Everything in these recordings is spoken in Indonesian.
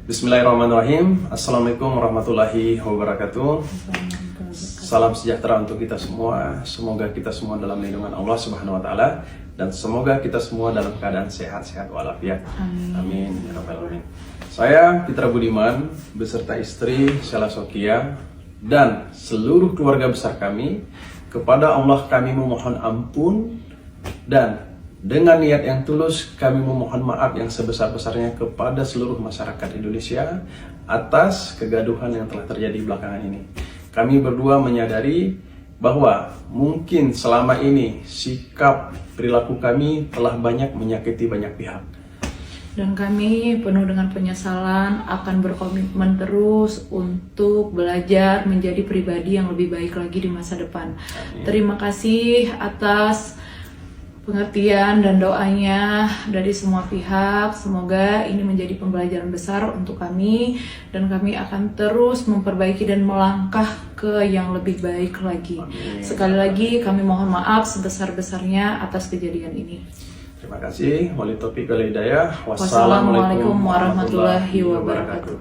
Bismillahirrahmanirrahim. Assalamualaikum warahmatullahi wabarakatuh. Salam sejahtera untuk kita semua. Semoga kita semua dalam lindungan Allah Subhanahu wa taala dan semoga kita semua dalam keadaan sehat-sehat walafiat. Amin ya rabbal alamin. Saya Fitra Budiman beserta istri Sheila Sokia dan seluruh keluarga besar kami, kepada Allah kami memohon ampun dan dengan niat yang tulus kami memohon maaf yang sebesar-besarnya kepada seluruh masyarakat Indonesia atas kegaduhan yang telah terjadi belakangan ini. Kami berdua menyadari bahwa mungkin selama ini sikap perilaku kami telah banyak menyakiti banyak pihak. Dan kami penuh dengan penyesalan akan berkomitmen terus untuk belajar menjadi pribadi yang lebih baik lagi di masa depan. Amin. Terima kasih atas pengertian dan doanya dari semua pihak. Semoga ini menjadi pembelajaran besar untuk kami dan kami akan terus memperbaiki dan melangkah ke yang lebih baik lagi. Amin. Sekali lagi kami mohon maaf sebesar-besarnya atas kejadian ini. Terima kasih. Wali taufiq wal hidayah. Wassalamualaikum warahmatullahi wabarakatuh.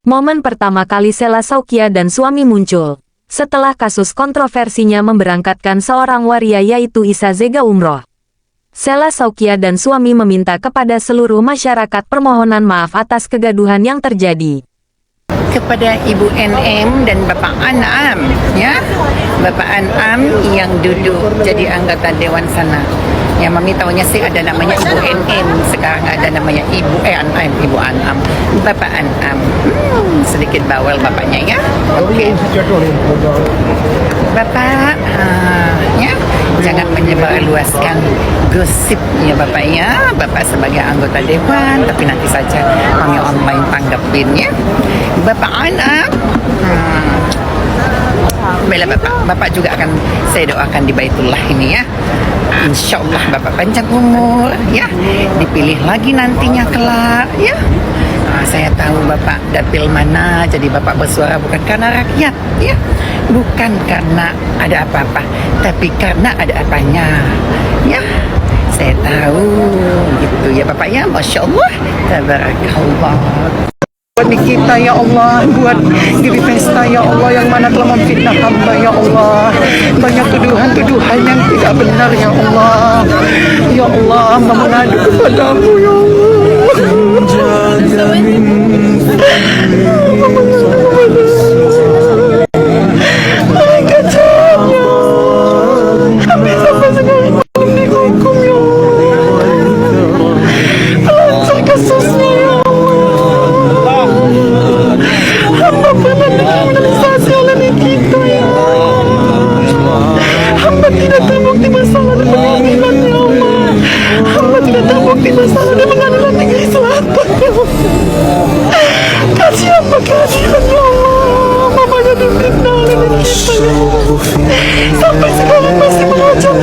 Momen pertama kali Sheila Sokia dan suami muncul setelah kasus kontroversinya memberangkatkan seorang waria yaitu Isa Zega umroh. Sheila Sokia dan suami meminta kepada seluruh masyarakat permohonan maaf atas kegaduhan yang terjadi. Kepada Ibu NM dan Bapak An'am, ya, Bapak An'am yang duduk jadi anggota Dewan sana. Ya, Mami tahunya sih ada namanya Ibu NM, sekarang ada namanya An'am, Ibu An'am, Bapak An'am. Sedikit bawel bapaknya ya. Oke. Bapak, ya, jangan menyebarluaskan gosip ya Bapak ya. Bapak sebagai anggota Dewan, tapi nanti saja Mami online tanggapin ya. Bapak An'am, bela Bapak juga akan saya doakan di Baitullah ini ya. Insya Allah Bapak panjang umur ya, dipilih lagi nantinya kelak ya. Saya tahu Bapak dapil mana, jadi Bapak bersuara bukan karena rakyat ya, bukan karena ada apa-apa, tapi karena ada apanya ya. Saya tahu gitu ya Bapak ya. Masya Allah, tabarakallah. Buat kita ya Allah, buat diri pesta ya Allah yang mana telah memfitnah hamba ya Allah. Banyak tuduhan-tuduhan yang tidak benar ya Allah. Ya Allah, hamba mengadu kepadamu ya sampai sekarang masih mengacau.